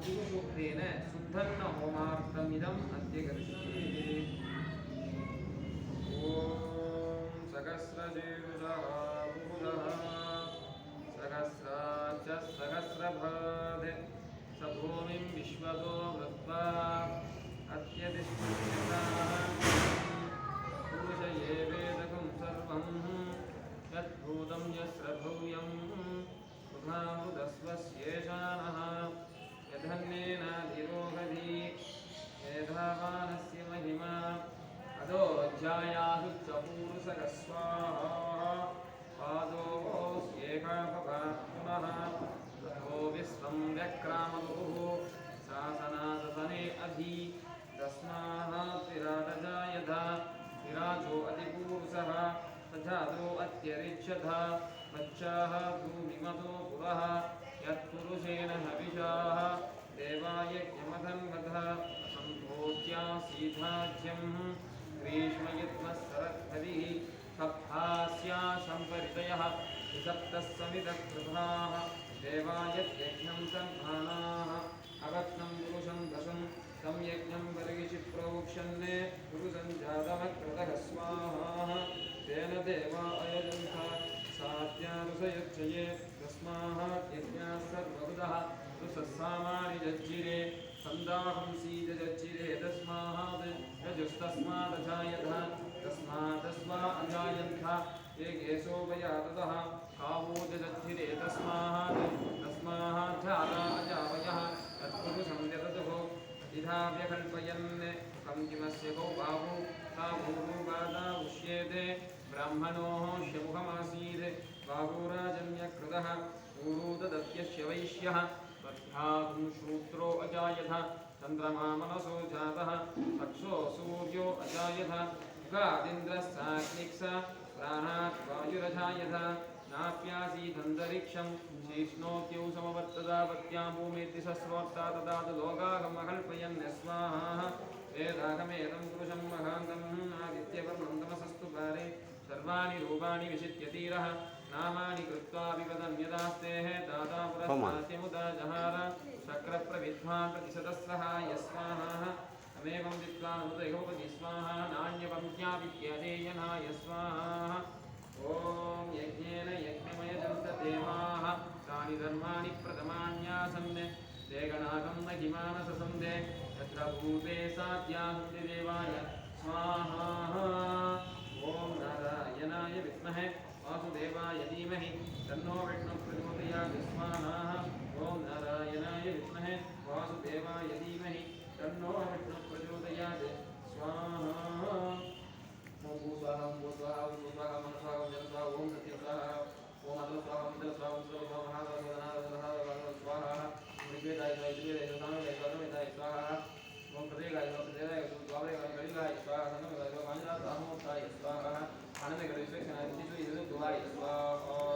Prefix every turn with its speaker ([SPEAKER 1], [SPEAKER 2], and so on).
[SPEAKER 1] सूक्तेन शुद्धन्न होमार्थमिदम् अद्य करिष्ये। ॐ सहस्रशीर्षः पुरुषः सहस्राच्च सहस्रभाद् स भूमिं विश्वतो वृत्वा अत्यतिष्ठ्यताः पुरुष एवेदकं सर्वं यद्भूतं यस्रभूयं सुधामृतस्वस्येषानः यधन्येनाधिरोहति मेधावानस्य महिमा अदोऽध्यायासु च पूरुषकस्वाहा पादोऽस्येकापगा पुनः ततो विश्वं व्यक्रामगुः शासनादसने अधि तस्मात् विराटजायत विराजो अधिपूरुषः तजातो अत्यरिच्छत मच्चाः भूमिमतो पुरः यत्पुरुषेण हविषाः देवायज्ञमधन्वतः असम्भोज्यासीधाज्यं ग्रीष्मयुद्मस्सरद्भरिः सप्तास्या सम्परितयः विसप्तः समितकृताः देवायज्ञं सन्धानाः अवत्नं पुरुषं दशं तं यज्ञं वर्गिषि प्रोक्षन् पुरुषं जातमकृतः स्वाहा तेन देवा अयजन्त साध्यारुषयच्चये तस्मात् यज्ञाः सर्वविदः ऋषस्सामानि जज्जिरे सन्दाहंसीजज्जिरे तस्मात् यजुस्तस्मादजायत तस्मादस्वा अजायन्त ये केशोपयाततः कावो जज्जिरे तस्मात् जाता अजावयः तत्पुरुषं यततुः इधा व्यकल्पयन् कं किमस्य गौ बाहु सा भूरुपादा उष्येते ब्राह्मणोः ह्यमुखमासीत् बाहुराजन्यकृतः ऊरू ददत्यस्य वैश्यः तद्धातुं शूद्रो अजायत चन्द्रमा मनसो जातः तक्षो सूर्यो अजायत युगादिन्द्रस्साग्निक्स प्राणात् वायुरजायत नाप्यासीदन्तरिक्षं शीष्णोऽप्यौ समवर्तदावत्यां भूमेति सस्रोत्ता तदातु लोकागमकल्पयन् स्वाहा वेदागमेदं पुरुषं महान्तम् आदित्यवर्णं तमसस्तु पारे सर्वाणि रूपाणि विचित्य तीरः नामानि कृत्वा विवदन्यदास्तेः दाता पुरस्तात्यमुदा जहार शक्रप्रविद्वान् प्रतिशतस्रहाय स्वाहा तमेवं विद्वानुदयोपति स्वाहा नान्यपन्त्या विद्यादेयनाय स्वाहा ॐ यज्ञेन यज्ञमयजन्त देवाः तानि धर्माणि प्रथमान्यासन् ते गणाकं न हिमानससन्धे यत्र भूते साध्यासन्ति देवाय स्वाहा ॐ नारायणाय विद्महे वासुदेवाय धीमहि तन्नो विष्णुः प्रचोदयात् स्वाहा ॐ नारायणाय विद्महे वासुदेवाय धीमहि तन्नो विष्णुः प्रचोदयात् स्वाहा ओम भूस्वाहा ओम भूस्वाहा ओम भूस्वाहा मनस्वाहा ओम जनस्वाहा ओम सत्यस्वाहा ओम अदस्वाहा ओम दलस्वाहा ओम सर्वस्वाहा महादेवनाथ स्वाहा ऋग्वेदाय यजुर्वेदाय सामवेदाय स्वाहा ओम प्रत्येकाय प्रत्येकाय स्वाहाय कलिलाय स्वाहा संगमदाय स्वाहा स्वाहा स्वाहा आनंद गणेश स्वाहा स्वाहा